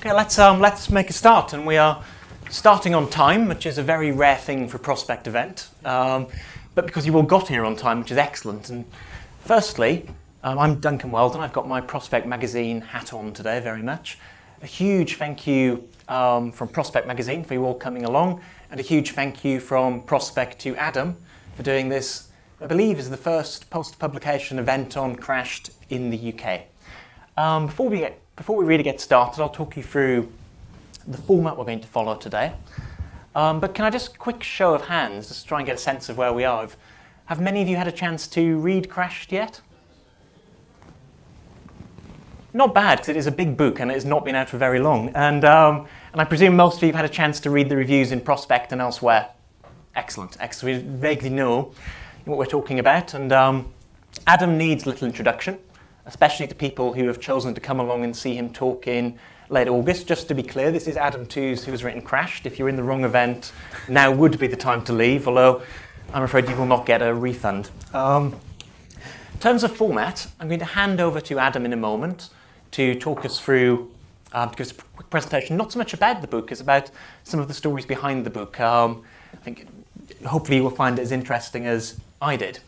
Okay, let's make a start, and we are starting on time, which is a very rare thing for a prospect event. But because you all got here on time, which is excellent. And firstly, I'm Duncan Weldon. I've got my Prospect Magazine hat on today, very much. A huge thank you from Prospect Magazine for you all coming along, and a huge thank you from Prospect to Adam for doing this. I believe is the first post-publication event on Crashed in the UK. Before we really get started, I'll talk you through the format we're going to follow today. But can I just quick show of hands, just try and get a sense of where we are. Have many of you had a chance to read Crashed yet? Not bad, because it is a big book and it has not been out for very long. And I presume most of you have had a chance to read the reviews in Prospect and elsewhere. Excellent, excellent. We vaguely know what we're talking about. And Adam needs a little introduction, especially to people who have chosen to come along and see him talk in late August. Just to be clear, this is Adam Tooze, who has written Crashed. If you're in the wrong event, now would be the time to leave, although I'm afraid you will not get a refund. In terms of format, I'm going to hand over to Adam in a moment to talk us through, to give us a quick presentation, not so much about the book, as about some of the stories behind the book. I think hopefully you will find it as interesting as I did.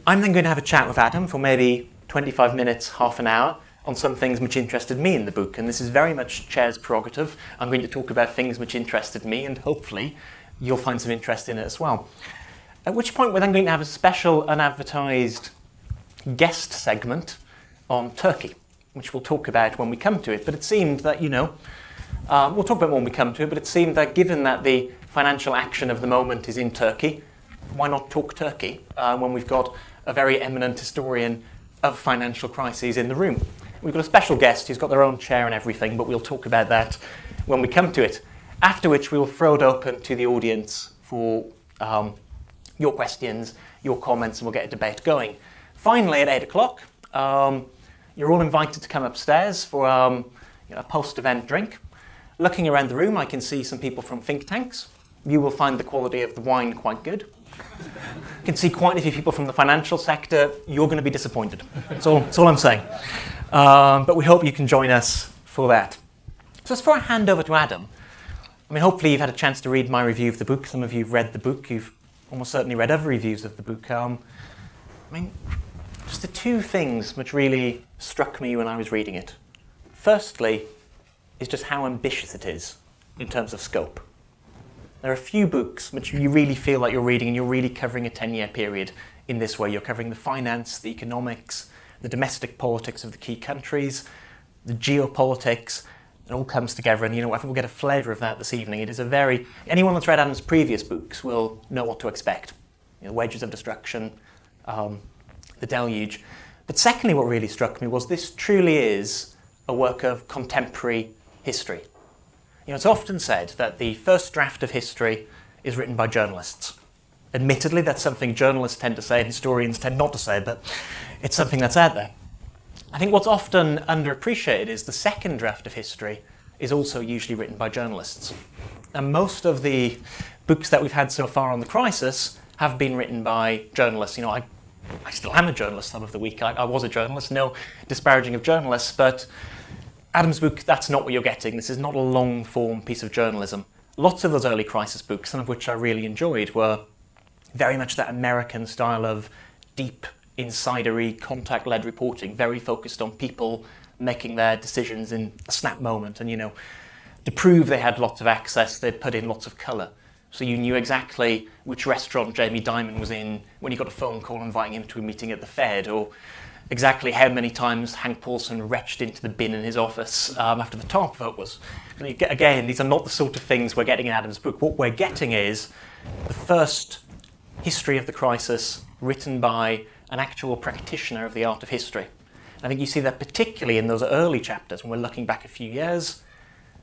I'm then going to have a chat with Adam for maybe 25 minutes, half an hour, on some things which interested me in the book. And this is very much Chair's prerogative. I'm going to talk about things which interested me, and hopefully you'll find some interest in it as well. At which point we're then going to have a special unadvertised guest segment on Turkey, which we'll talk about when we come to it. But it seemed that, we'll talk about it when we come to it, but it seemed that given that the financial action of the moment is in Turkey, why not talk Turkey when we've got a very eminent historian of financial crises in the room. We've got a special guest who's got their own chair and everything, but we'll talk about that when we come to it. After which we will throw it open to the audience for your questions, your comments, and we'll get a debate going. Finally, at 8 o'clock, you're all invited to come upstairs for a post-event drink. Looking around the room, I can see some people from think tanks. You will find the quality of the wine quite good. You can see quite a few people from the financial sector. You're going to be disappointed. That's all I'm saying. But we hope you can join us for that. So as before I hand over to Adam, hopefully you've had a chance to read my review of the book. Some of you have read the book. You've almost certainly read other reviews of the book. Just the two things which really struck me when I was reading it. Firstly, is just how ambitious it is in terms of scope. There are a few books which you really feel like you're reading and you're really covering a 10-year period in this way. You're covering the finance, the economics, the domestic politics of the key countries, the geopolitics. It all comes together, and I think we'll get a flavour of that this evening. It is anyone that's read Adam's previous books will know what to expect. Wages of Destruction, The Deluge. But secondly, what really struck me was this truly is a work of contemporary history. It's often said that the first draft of history is written by journalists. Admittedly, that's something journalists tend to say and historians tend not to say, but it's something that's out there. I think what's often underappreciated is the second draft of history is also usually written by journalists. And most of the books that we've had so far on the crisis have been written by journalists. I still am a journalist some of the week. I was a journalist, no disparaging of journalists, but Adam's book, that's not what you're getting. This is not a long-form piece of journalism. Lots of those early crisis books, some of which I really enjoyed, were very much that American style of deep, insidery, contact-led reporting, very focused on people making their decisions in a snap moment. And, to prove they had lots of access, they'd put in lots of colour. So you knew exactly which restaurant Jamie Dimon was in when you got a phone call inviting him to a meeting at the Fed, or exactly how many times Hank Paulson retched into the bin in his office after the TARP vote was. Again, these are not the sort of things we're getting in Adam's book. What we're getting is the first history of the crisis written by an actual practitioner of the art of history. I think you see that particularly in those early chapters when we're looking back a few years.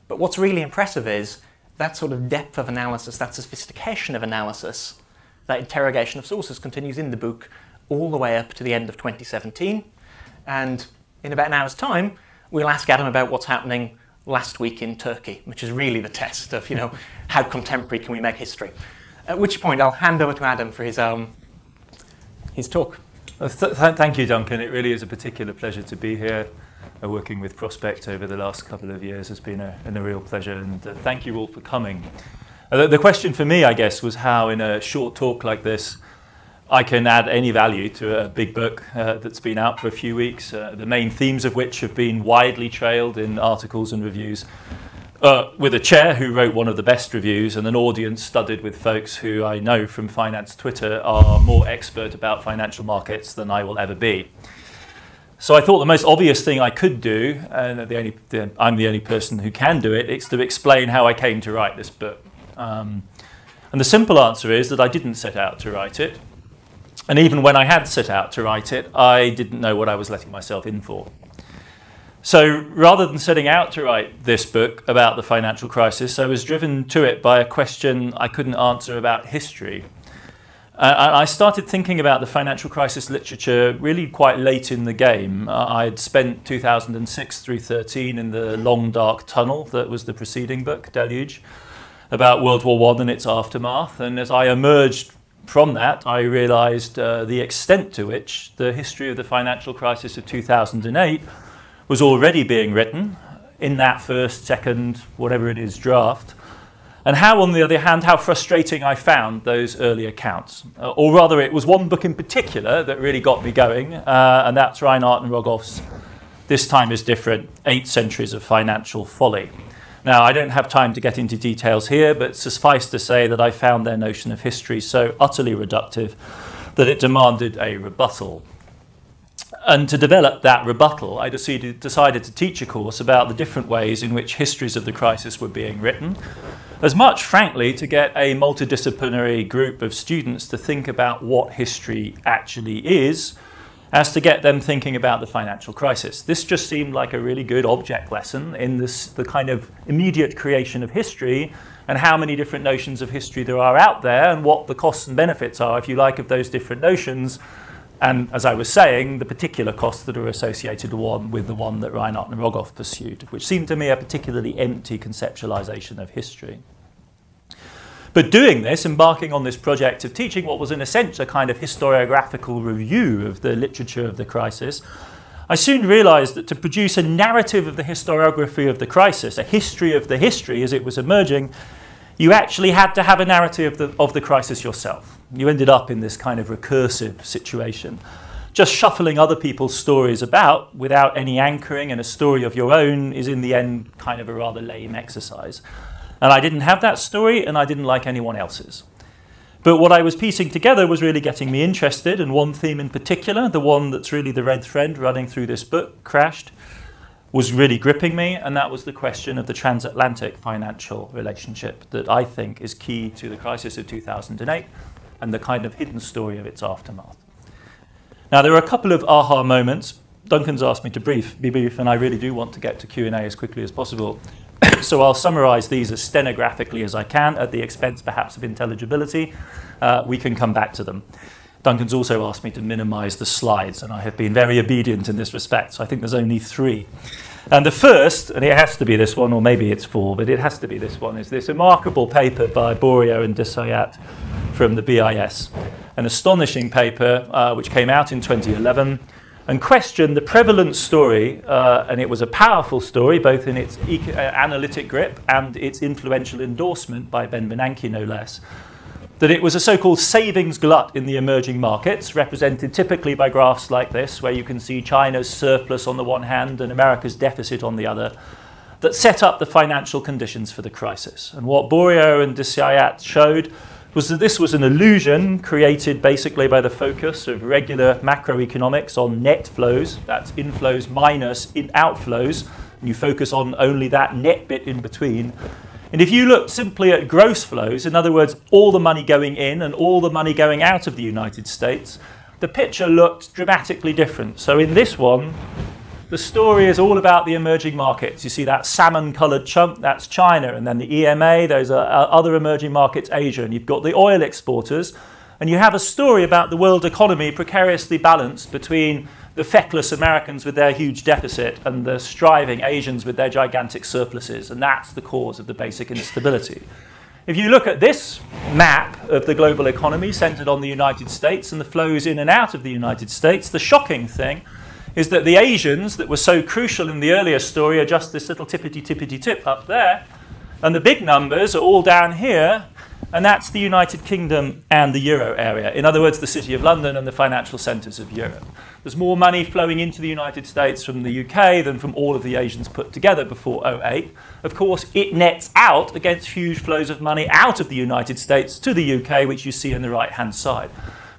But what's really impressive is that sort of depth of analysis, that sophistication of analysis, that interrogation of sources continues in the book all the way up to the end of 2017. And in about an hour's time, we'll ask Adam about what's happening last week in Turkey, which is really the test of, how contemporary can we make history. At which point I'll hand over to Adam for his talk. Thank you, Duncan. It really is a particular pleasure to be here. working with Prospect over the last couple of years has been a real pleasure, and thank you all for coming. The question for me, I guess, was how in a short talk like this I can add any value to a big book that's been out for a few weeks, the main themes of which have been widely trailed in articles and reviews, with a chair who wrote one of the best reviews and an audience studded with folks who I know from finance Twitter are more expert about financial markets than I will ever be. So I thought the most obvious thing I could do, and I'm the only person who can do it, is to explain how I came to write this book. And the simple answer is that I didn't set out to write it. And even when I had set out to write it, I didn't know what I was letting myself in for. So rather than setting out to write this book about the financial crisis, I was driven to it by a question I couldn't answer about history. I started thinking about the financial crisis literature really quite late in the game. I'd spent 2006 through 13 in the long dark tunnel that was the preceding book, Deluge, about World War I and its aftermath. And as I emerged from that, I realized the extent to which the history of the financial crisis of 2008 was already being written in that first, second, whatever it is, draft. And how, on the other hand, how frustrating I found those early accounts. Or rather, it was one book in particular that really got me going, and that's Reinhart and Rogoff's This Time is Different, 8 Centuries of Financial Folly. Now, I don't have time to get into details here, but suffice to say that I found their notion of history so utterly reductive that it demanded a rebuttal. And to develop that rebuttal, I decided to teach a course about the different ways in which histories of the crisis were being written, as much, frankly, to get a multidisciplinary group of students to think about what history actually is, as to get them thinking about the financial crisis. This just seemed like a really good object lesson in the kind of immediate creation of history and how many different notions of history there are out there and what the costs and benefits are, if you like, of those different notions. And as I was saying, the particular costs that are associated with the one that Reinhart and Rogoff pursued, which seemed to me a particularly empty conceptualization of history. But doing this, embarking on this project of teaching what was in a sense a kind of historiographical review of the literature of the crisis, I soon realized that to produce a narrative of the historiography of the crisis, a history of the history as it was emerging, you actually had to have a narrative of the crisis yourself. You ended up in this kind of recursive situation, just shuffling other people's stories about without any anchoring, and a story of your own is in the end kind of a rather lame exercise. And I didn't have that story, and I didn't like anyone else's. But what I was piecing together was really getting me interested, and one theme in particular, the one that's really the red thread running through this book, Crashed, was really gripping me, and that was the question of the transatlantic financial relationship that I think is key to the crisis of 2008 and the kind of hidden story of its aftermath. Now, there are a couple of aha moments. Duncan's asked me to be brief, and I really do want to get to Q&A as quickly as possible. So I'll summarize these as stenographically as I can, at the expense perhaps of intelligibility. We can come back to them. Duncan's also asked me to minimize the slides, and I have been very obedient in this respect, so I think there's only 3. And the first, and it has to be this one, or maybe it's 4, but it has to be this one, is this remarkable paper by Borio and Desayat from the BIS, an astonishing paper which came out in 2011, and questioned the prevalent story, and it was a powerful story, both in its analytic grip and its influential endorsement by Ben Bernanke, no less, that it was a so-called savings glut in the emerging markets, represented typically by graphs like this, where you can see China's surplus on the one hand and America's deficit on the other, that set up the financial conditions for the crisis. And what Borio and Desayat showed was that this was an illusion created basically by the focus of regular macroeconomics on net flows, that's inflows minus outflows, and you focus on only that net bit in between. And if you look simply at gross flows, in other words, all the money going in and all the money going out of the United States, the picture looked dramatically different. So in this one, the story is all about the emerging markets. You see that salmon-coloured chunk, that's China, and then the EMA, those are other emerging markets, Asia, and you've got the oil exporters, and you have a story about the world economy precariously balanced between the feckless Americans with their huge deficit and the striving Asians with their gigantic surpluses, and that's the cause of the basic instability. If you look at this map of the global economy centred on the United States and the flows in and out of the United States, the shocking thing is that the Asians that were so crucial in the earlier story are just this little tippity tip up there, and the big numbers are all down here, and that's the United Kingdom and the Euro area. In other words, the City of London and the financial centres of Europe. There's more money flowing into the United States from the UK than from all of the Asians put together before '08. Of course, it nets out against huge flows of money out of the United States to the UK, which you see on the right-hand side.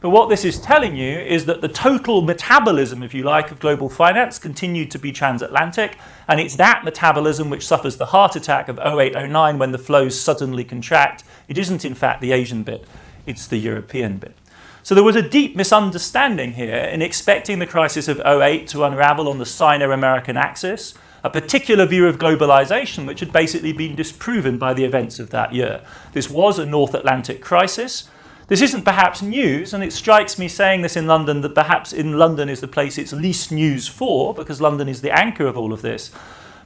But what this is telling you is that the total metabolism, if you like, of global finance continued to be transatlantic, and it's that metabolism which suffers the heart attack of '08-09 when the flows suddenly contract. It isn't, in fact, the Asian bit, it's the European bit. So there was a deep misunderstanding here in expecting the crisis of '08 to unravel on the Sino-American axis, a particular view of globalization which had basically been disproven by the events of that year. This was a North Atlantic crisis. This isn't perhaps news, and it strikes me saying this in London that perhaps in London is the place it's least news for, because London is the anchor of all of this.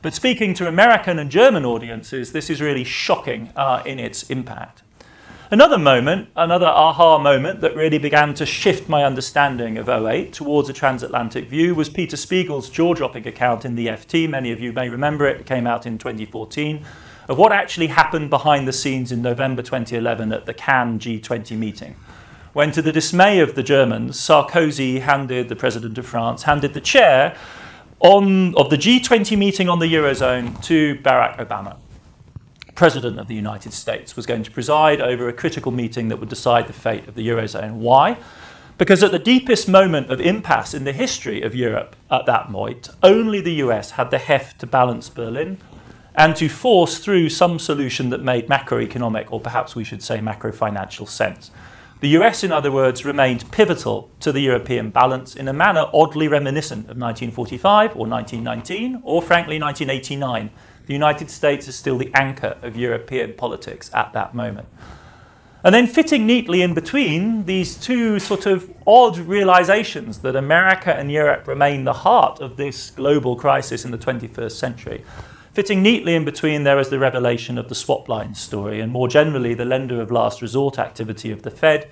But speaking to American and German audiences, this is really shocking in its impact. Another moment, another aha moment that really began to shift my understanding of '08 towards a transatlantic view was Peter Spiegel's jaw-dropping account in the FT. Many of you may remember it. It came out in 2014. Of what actually happened behind the scenes in November 2011 at the Cannes G20 meeting, when to the dismay of the Germans, Sarkozy the President of France, handed the chair of the G20 meeting on the Eurozone to Barack Obama. President of the United States was going to preside over a critical meeting that would decide the fate of the Eurozone. Why? Because at the deepest moment of impasse in the history of Europe at that point, only the US had the heft to balance Berlin and to force through some solution that made macroeconomic, or perhaps we should say macro-financial sense. The US, in other words, remained pivotal to the European balance in a manner oddly reminiscent of 1945 or 1919, or frankly 1989. The United States is still the anchor of European politics at that moment. And then fitting neatly in between these two sort of odd realizations that America and Europe remain the heart of this global crisis in the 21st century, fitting neatly in between there is the revelation of the swap line story, and more generally the lender of last resort activity of the Fed,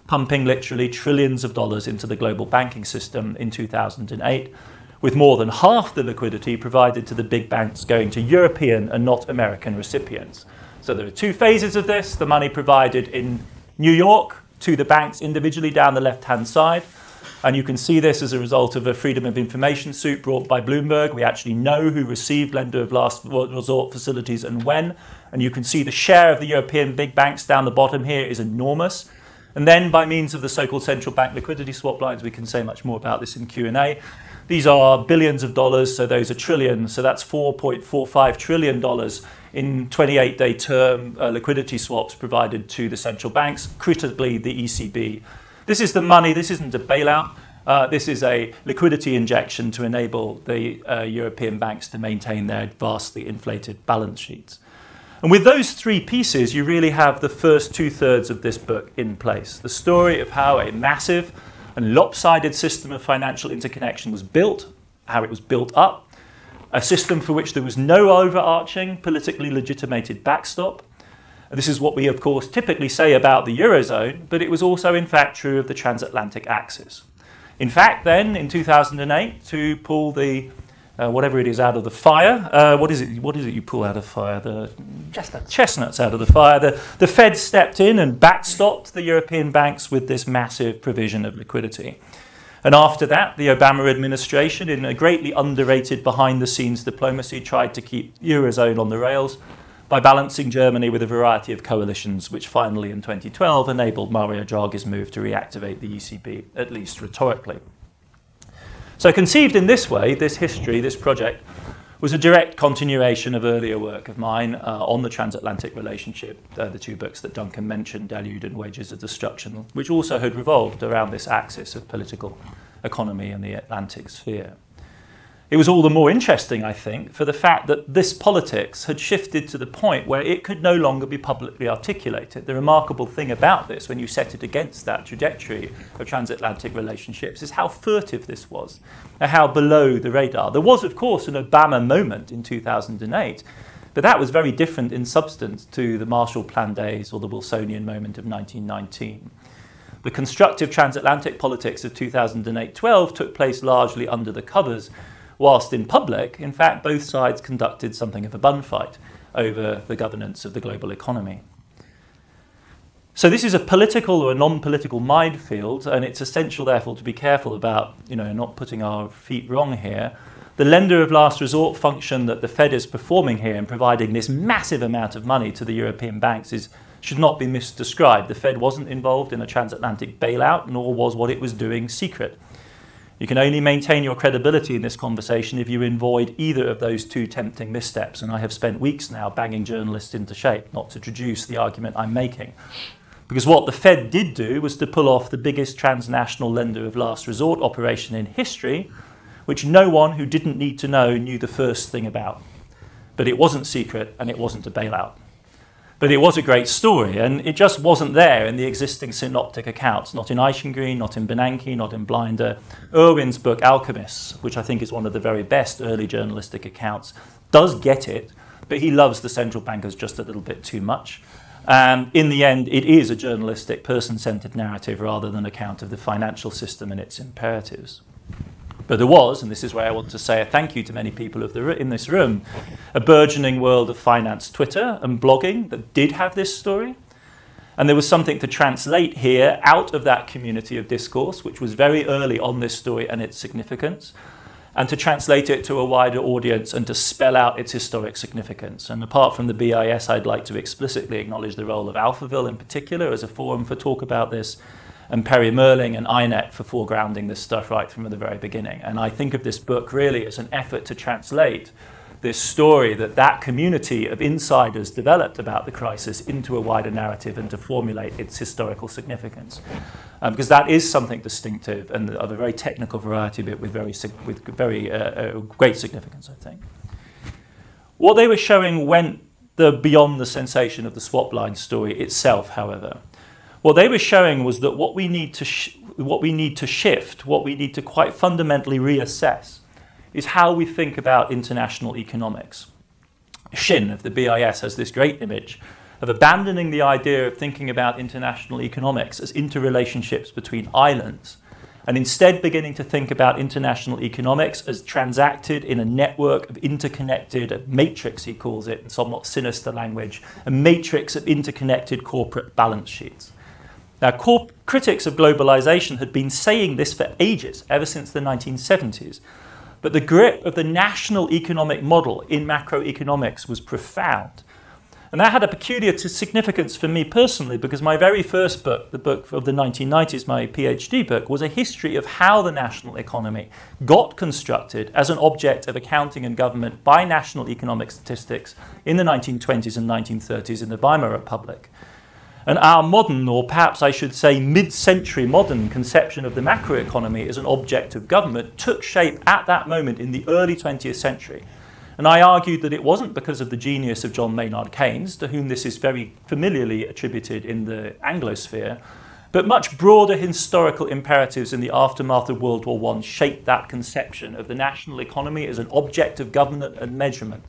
pumping literally trillions of dollars into the global banking system in 2008, with more than half the liquidity provided to the big banks going to European and not American recipients. So there are two phases of this: the money provided in New York to the banks individually down the left-hand side. And you can see this as a result of a freedom of information suit brought by Bloomberg. We actually know who received lender of last resort facilities and when. And you can see the share of the European big banks down the bottom here is enormous. And then by means of the so-called central bank liquidity swap lines, we can say much more about this in Q&A. These are billions of dollars, so those are trillions. So that's $4.45 trillion in 28-day term liquidity swaps provided to the central banks, critically the ECB. This is the money, this isn't a bailout, this is a liquidity injection to enable the European banks to maintain their vastly inflated balance sheets. And with those three pieces, you really have the first two-thirds of this book in place. The story of how a massive and lopsided system of financial interconnection was built, how it was built up, a system for which there was no overarching, politically legitimated backstop. This is what we, of course, typically say about the Eurozone, but it was also, in fact, true of the transatlantic axis. In fact, then, in 2008, to pull the, whatever it is out of the fire, what is it you pull out of fire? The chestnuts out of the fire. The Fed stepped in and backstopped the European banks with this massive provision of liquidity. And after that, the Obama administration, in a greatly underrated behind-the-scenes diplomacy, tried to keep Eurozone on the rails by balancing Germany with a variety of coalitions, which finally in 2012 enabled Mario Draghi's move to reactivate the ECB, at least rhetorically. So conceived in this way, this history, this project, was a direct continuation of earlier work of mine on the transatlantic relationship, the two books that Duncan mentioned, Delude and Wages of Destruction, which also had revolved around this axis of political economy and the Atlantic sphere. It was all the more interesting, I think, for the fact that this politics had shifted to the point where it could no longer be publicly articulated. The remarkable thing about this, when you set it against that trajectory of transatlantic relationships, is how furtive this was, and how below the radar. There was, of course, an Obama moment in 2008, but that was very different in substance to the Marshall Plan days or the Wilsonian moment of 1919. The constructive transatlantic politics of 2008-12 took place largely under the covers, whilst in public, in fact, both sides conducted something of a bun fight over the governance of the global economy. So this is a political or a non-political minefield, and it's essential, therefore, to be careful about, not putting our feet wrong here. The lender of last resort function that the Fed is performing here in providing this massive amount of money to the European banks should not be misdescribed. The Fed wasn't involved in a transatlantic bailout, nor was what it was doing secret. You can only maintain your credibility in this conversation if you avoid either of those two tempting missteps, and I have spent weeks now banging journalists into shape not to traduce the argument I'm making. Because what the Fed did do was to pull off the biggest transnational lender of last resort operation in history, which no one who didn't need to know knew the first thing about. But it wasn't secret, and it wasn't a bailout. But it was a great story, and it just wasn't there in the existing synoptic accounts, not in Eichengreen, not in Bernanke, not in Blinder. Irwin's book, Alchemists, which I think is one of the very best early journalistic accounts, does get it, but he loves the central bankers just a little bit too much. And in the end, it is a journalistic, person-centered narrative rather than an account of the financial system and its imperatives. But there was, and this is where I want to say a thank you to many people in this room, a burgeoning world of finance Twitter and blogging that did have this story. And there was something to translate here out of that community of discourse, which was very early on this story and its significance, and to translate it to a wider audience and to spell out its historic significance. And apart from the BIS, I'd like to explicitly acknowledge the role of Alphaville in particular as a forum for talk about this, and Perry Merling and INET for foregrounding this stuff right from the very beginning. And I think of this book really as an effort to translate this story that community of insiders developed about the crisis into a wider narrative and to formulate its historical significance. Because that is something distinctive and of a very technical variety, but with very great significance, I think. What they were showing went beyond the sensation of the swap line story itself, however. What they were showing was that what we need to shift, what we need to quite fundamentally reassess, is how we think about international economics. Shin of the BIS has this great image of abandoning the idea of thinking about international economics as interrelationships between islands, and instead beginning to think about international economics as transacted in a network of interconnected, a matrix he calls it in somewhat sinister language, a matrix of interconnected corporate balance sheets. Now, critics of globalization had been saying this for ages, ever since the 1970s, but the grip of the national economic model in macroeconomics was profound. And that had a peculiar significance for me personally, because my very first book, the book of the 1990s, my PhD book, was a history of how the national economy got constructed as an object of accounting and government by national economic statistics in the 1920s and 1930s in the Weimar Republic. And our modern, or perhaps I should say mid-century modern conception of the macroeconomy as an object of government took shape at that moment in the early 20th century. And I argued that it wasn't because of the genius of John Maynard Keynes, to whom this is very familiarly attributed in the Anglosphere, but much broader historical imperatives in the aftermath of World War I shaped that conception of the national economy as an object of government and measurement.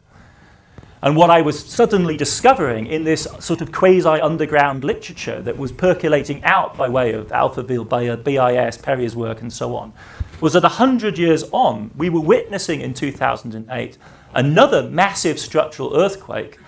And what I was suddenly discovering in this sort of quasi-underground literature that was percolating out by way of Alphaville, BIS, Perry's work, and so on, was that 100 years on, we were witnessing in 2008 another massive structural earthquake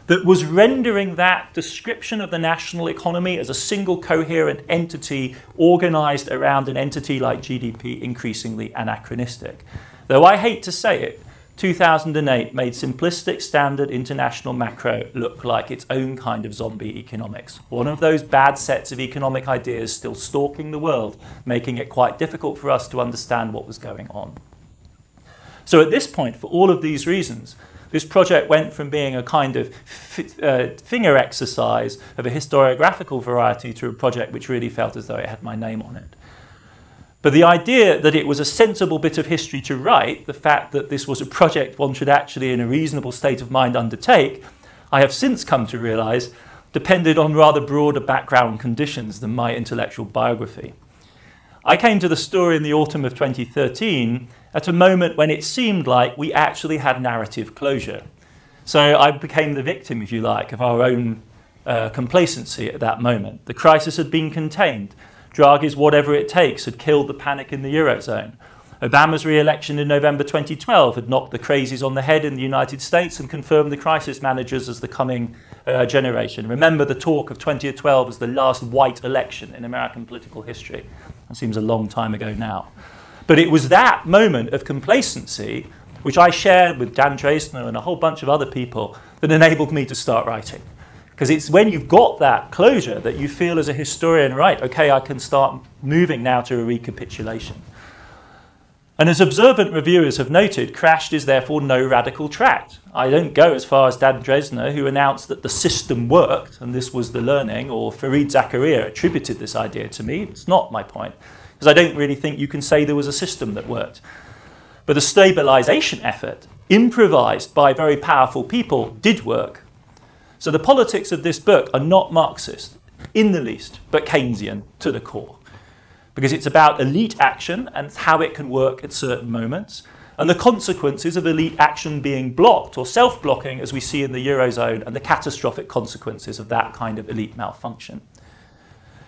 that was rendering that description of the national economy as a single coherent entity organized around an entity like GDP increasingly anachronistic. Though I hate to say it, 2008 made simplistic standard international macro look like its own kind of zombie economics. One of those bad sets of economic ideas still stalking the world, making it quite difficult for us to understand what was going on. So at this point, for all of these reasons, this project went from being a kind of finger exercise of a historiographical variety to a project which really felt as though it had my name on it. But the idea that it was a sensible bit of history to write, the fact that this was a project one should actually in a reasonable state of mind undertake, I have since come to realize depended on rather broader background conditions than my intellectual biography. I came to the story in the autumn of 2013 at a moment when it seemed like we actually had narrative closure. So I became the victim, if you like, of our own complacency at that moment. The crisis had been contained. Draghi's whatever it takes had killed the panic in the Eurozone. Obama's re-election in November 2012 had knocked the crazies on the head in the United States and confirmed the crisis managers as the coming generation. Remember the talk of 2012 as the last white election in American political history. That seems a long time ago now. But it was that moment of complacency, which I shared with Dan Dresdner and a whole bunch of other people, that enabled me to start writing. Because it's when you've got that closure that you feel as a historian, right, okay, I can start moving now to a recapitulation. And as observant reviewers have noted, Crashed is therefore no radical tract. I don't go as far as Dan Dresdner, who announced that the system worked, and this was the learning, or Fareed Zakaria attributed this idea to me. It's not my point, because I don't really think you can say there was a system that worked. But the stabilisation effort, improvised by very powerful people, did work. So the politics of this book are not Marxist, in the least, but Keynesian to the core. Because it's about elite action and how it can work at certain moments, and the consequences of elite action being blocked or self-blocking, as we see in the Eurozone, and the catastrophic consequences of that kind of elite malfunction.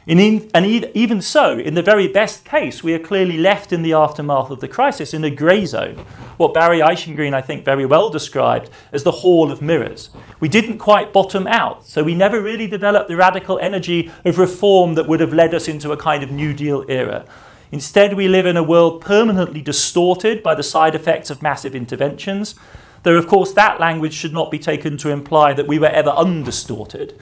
And even so, in the very best case, we are clearly left in the aftermath of the crisis in a grey zone, what Barry Eichengreen, I think, very well described as the hall of mirrors. We didn't quite bottom out, so we never really developed the radical energy of reform that would have led us into a kind of New Deal era. Instead, we live in a world permanently distorted by the side effects of massive interventions, though, of course, that language should not be taken to imply that we were ever undistorted.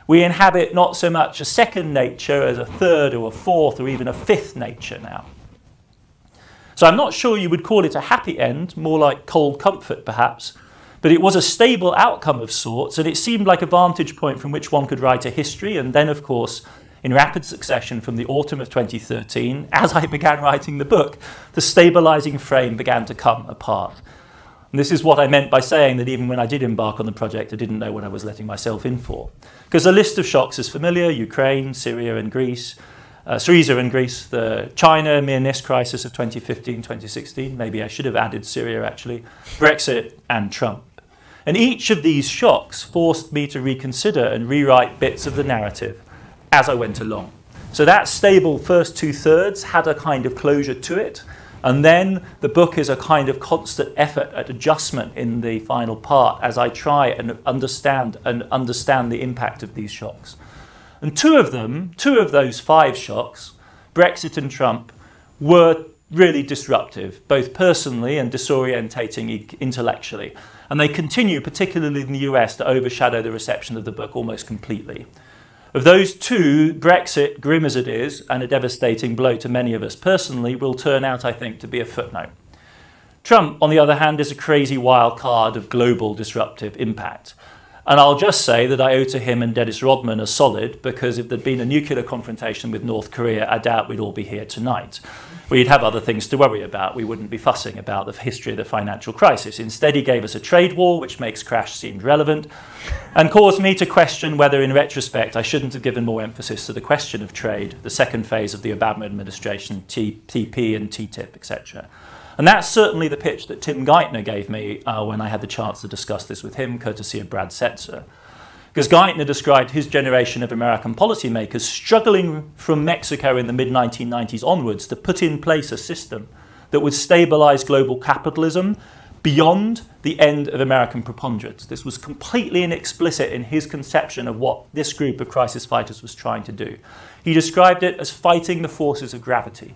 We inhabit not so much a second nature as a third or a fourth or even a fifth nature now. So I'm not sure you would call it a happy end, more like cold comfort perhaps, but it was a stable outcome of sorts, and it seemed like a vantage point from which one could write a history. And then, of course, in rapid succession from the autumn of 2013, as I began writing the book, the stabilising frame began to come apart. And this is what I meant by saying that even when I did embark on the project, I didn't know what I was letting myself in for. Because the list of shocks is familiar: Ukraine, Syria and Greece, Syriza and Greece, the China Mir-Nis crisis of 2015-2016, maybe I should have added Syria actually, Brexit and Trump. And each of these shocks forced me to reconsider and rewrite bits of the narrative as I went along. So that stable first two-thirds had a kind of closure to it. And then the book is a kind of constant effort at adjustment in the final part as I try and understand the impact of these shocks. And two of those 5 shocks, Brexit and Trump, were really disruptive, both personally and disorientating intellectually. And they continue, particularly in the US, to overshadow the reception of the book almost completely. Of those two, Brexit, grim as it is, and a devastating blow to many of us personally, will turn out, I think, to be a footnote. Trump, on the other hand, is a crazy wild card of global disruptive impact. And I'll just say that I owe to him and Dennis Rodman a solid, because if there'd been a nuclear confrontation with North Korea, I doubt we'd all be here tonight. We'd have other things to worry about. We wouldn't be fussing about the history of the financial crisis. Instead, he gave us a trade war, which makes Crash seem relevant, and caused me to question whether, in retrospect, I shouldn't have given more emphasis to the question of trade, the second phase of the Obama administration, TP and TTIP, etc. And that's certainly the pitch that Tim Geithner gave me when I had the chance to discuss this with him, courtesy of Brad Setzer. Because Geithner described his generation of American policymakers struggling from Mexico in the mid-1990s onwards to put in place a system that would stabilize global capitalism beyond the end of American preponderance. This was completely explicit in his conception of what this group of crisis fighters was trying to do. He described it as fighting the forces of gravity.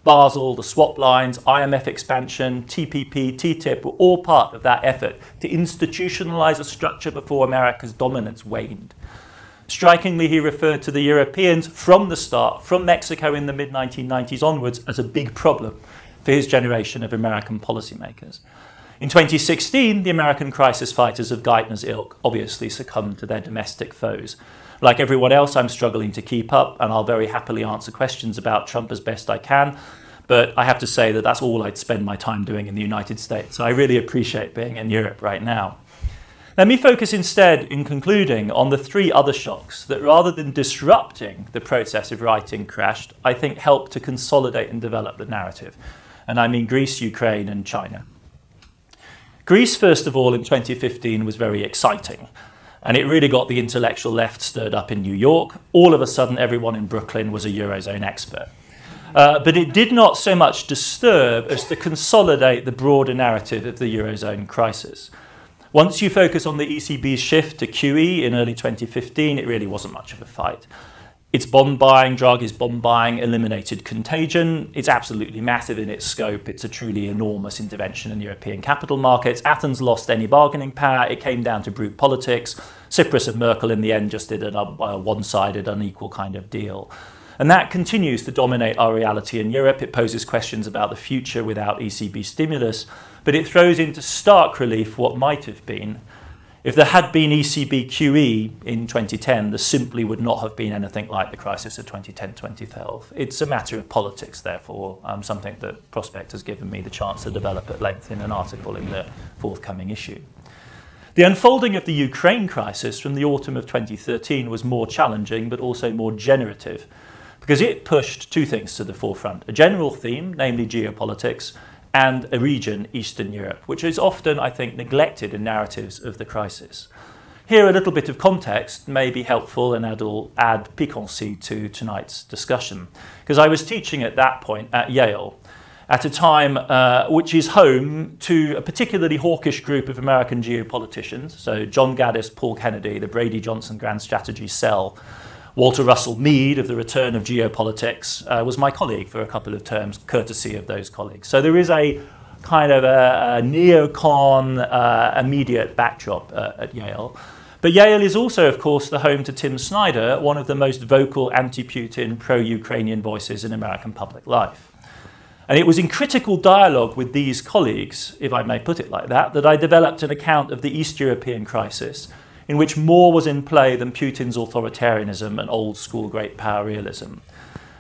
Basel, the swap lines, IMF expansion, TPP, TTIP were all part of that effort to institutionalize a structure before America's dominance waned. Strikingly, he referred to the Europeans from the start, from Mexico in the mid-1990s onwards, as a big problem for his generation of American policymakers. In 2016, the American crisis fighters of Geithner's ilk obviously succumbed to their domestic foes. Like everyone else, I'm struggling to keep up, and I'll very happily answer questions about Trump as best I can. But I have to say that that's all I'd spend my time doing in the United States. So I really appreciate being in Europe right now. Let me focus instead, in concluding, on the 3 other shocks that, rather than disrupting the process of writing Crashed, I think helped to consolidate and develop the narrative. And I mean Greece, Ukraine, and China. Greece, first of all, in 2015 was very exciting. And it really got the intellectual left stirred up in New York. All of a sudden, everyone in Brooklyn was a Eurozone expert. But it did not so much disturb as to consolidate the broader narrative of the Eurozone crisis. Once you focus on the ECB's shift to QE in early 2015, it really wasn't much of a fight. Its bond buying, Draghi's bond buying, eliminated contagion. It's absolutely massive in its scope. It's a truly enormous intervention in European capital markets. Athens lost any bargaining power. It came down to brute politics. Tsipras and Merkel in the end just did a one-sided, unequal kind of deal. And that continues to dominate our reality in Europe. It poses questions about the future without ECB stimulus, but it throws into stark relief what might have been. If there had been ECB QE in 2010, there simply would not have been anything like the crisis of 2010-2012. It's a matter of politics, therefore, something that Prospect has given me the chance to develop at length in an article in the forthcoming issue. The unfolding of the Ukraine crisis from the autumn of 2013 was more challenging, but also more generative, because it pushed two things to the forefront: a general theme, namely geopolitics, and a region, Eastern Europe, which is often, I think, neglected in narratives of the crisis. Here, a little bit of context may be helpful, and it'll add piquancy to tonight's discussion, because I was teaching at that point at Yale, at a time which is home to a particularly hawkish group of American geopoliticians, so John Gaddis, Paul Kennedy, the Brady Johnson Grand Strategy Cell. Walter Russell Mead of the Return of Geopolitics was my colleague for a couple of terms, courtesy of those colleagues. So there is a kind of a neocon immediate backdrop at Yale. But Yale is also, of course, the home to Tim Snyder, one of the most vocal anti-Putin, pro-Ukrainian voices in American public life. And it was in critical dialogue with these colleagues, if I may put it like that, that I developed an account of the East European crisis, in which more was in play than Putin's authoritarianism and old-school great power realism.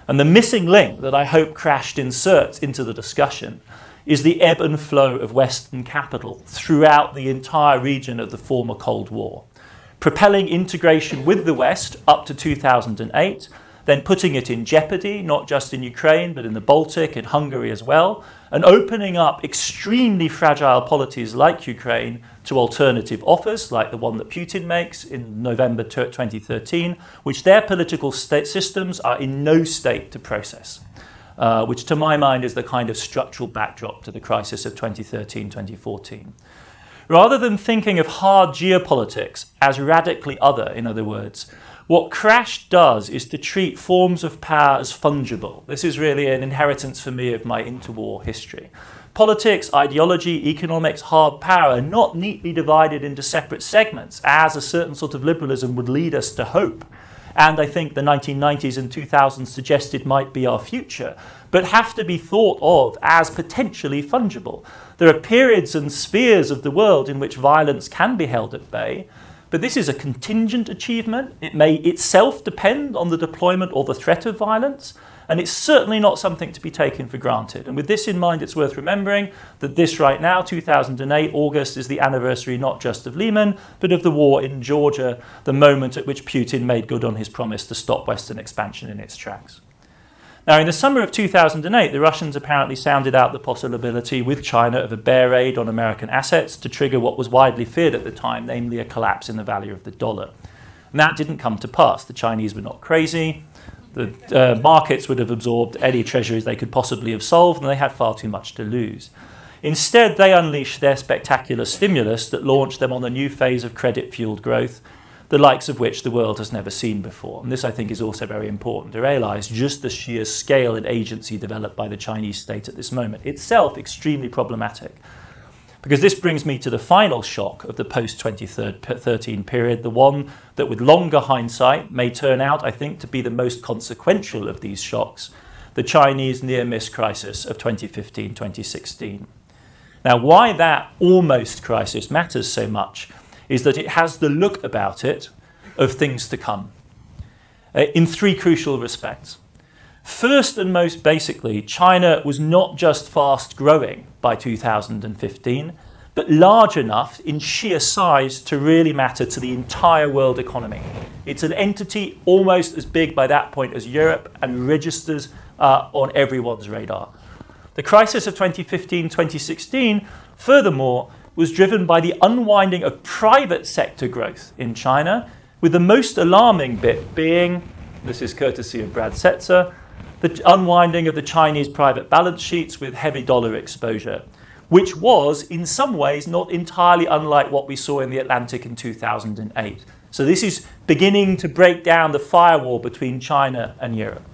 And the missing link that I hope Crashed inserts into the discussion is the ebb and flow of Western capital throughout the entire region of the former Cold War, propelling integration with the West up to 2008, then putting it in jeopardy, not just in Ukraine, but in the Baltic and Hungary as well, and opening up extremely fragile polities like Ukraine to alternative offers, like the one that Putin makes in November 2013, which their political state systems are in no state to process, which to my mind is the kind of structural backdrop to the crisis of 2013-2014. Rather than thinking of hard geopolitics as radically other, in other words, what Crash does is to treat forms of power as fungible. This is really an inheritance for me of my interwar history. Politics, ideology, economics, hard power are not neatly divided into separate segments, as a certain sort of liberalism would lead us to hope. And I think the 1990s and 2000s suggested might be our future, but have to be thought of as potentially fungible. There are periods and spheres of the world in which violence can be held at bay, but this is a contingent achievement. It may itself depend on the deployment or the threat of violence, and it's certainly not something to be taken for granted. And with this in mind, it's worth remembering that this right now, 2008, August, is the anniversary not just of Lehman, but of the war in Georgia, the moment at which Putin made good on his promise to stop Western expansion in its tracks. Now, in the summer of 2008, the Russians apparently sounded out the possibility with China of a bear raid on American assets to trigger what was widely feared at the time, namely a collapse in the value of the dollar. And that didn't come to pass. The Chinese were not crazy. The markets would have absorbed any treasuries they could possibly have solved, and they had far too much to lose. Instead, they unleashed their spectacular stimulus that launched them on a new phase of credit-fueled growth, the likes of which the world has never seen before. And this, I think, is also very important to realise, just the sheer scale and agency developed by the Chinese state at this moment, itself extremely problematic. Because this brings me to the final shock of the post-2013 period, the one that with longer hindsight may turn out, I think, to be the most consequential of these shocks, the Chinese near-miss crisis of 2015-2016. Now, why that almost crisis matters so much is that it has the look about it of things to come in three crucial respects. First and most basically, China was not just fast growing by 2015, but large enough in sheer size to really matter to the entire world economy. It's an entity almost as big by that point as Europe and registers on everyone's radar. The crisis of 2015-2016, furthermore, was driven by the unwinding of private sector growth in China, with the most alarming bit being, this is courtesy of Brad Setzer, the unwinding of the Chinese private balance sheets with heavy dollar exposure, which was in some ways not entirely unlike what we saw in the Atlantic in 2008. So this is beginning to break down the firewall between China and Europe.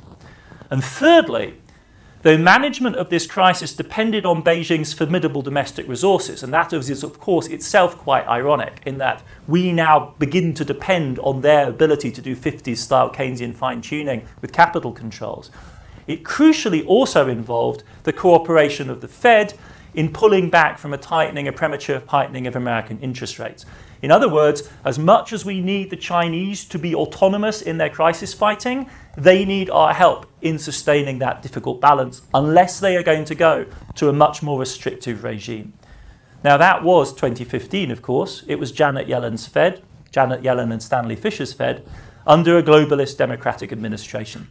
And thirdly, the management of this crisis depended on Beijing's formidable domestic resources, and that is, of course, itself quite ironic in that we now begin to depend on their ability to do 50s-style Keynesian fine-tuning with capital controls. It crucially also involved the cooperation of the Fed in pulling back from a premature tightening of American interest rates. In other words, as much as we need the Chinese to be autonomous in their crisis fighting, they need our help in sustaining that difficult balance unless they are going to go to a much more restrictive regime. Now that was 2015, of course. It was Janet Yellen's Fed, Janet Yellen and Stanley Fischer's Fed, under a globalist democratic administration.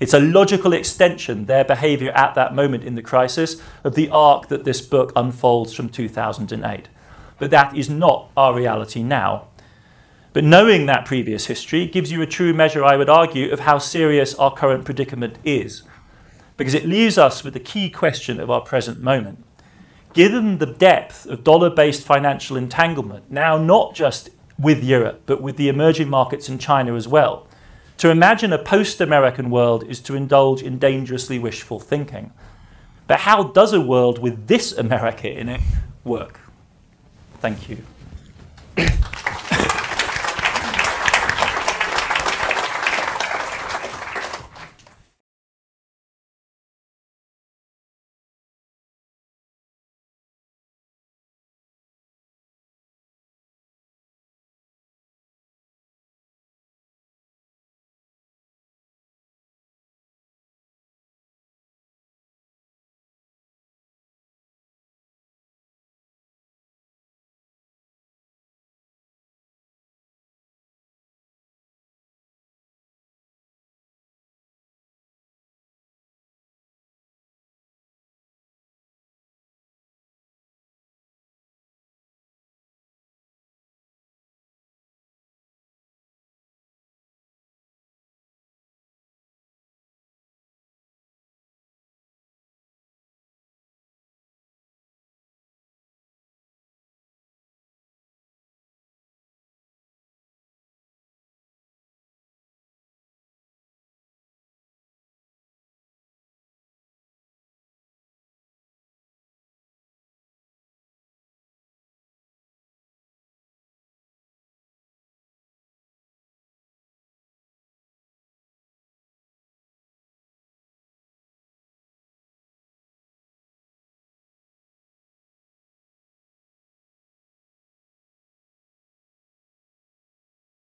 It's a logical extension, their behavior at that moment in the crisis, of the arc that this book unfolds from 2008. But that is not our reality now. But knowing that previous history gives you a true measure, I would argue, of how serious our current predicament is, because it leaves us with the key question of our present moment. Given the depth of dollar-based financial entanglement, now not just with Europe, but with the emerging markets in China as well, to imagine a post-American world is to indulge in dangerously wishful thinking. But how does a world with this America in it work? Thank you.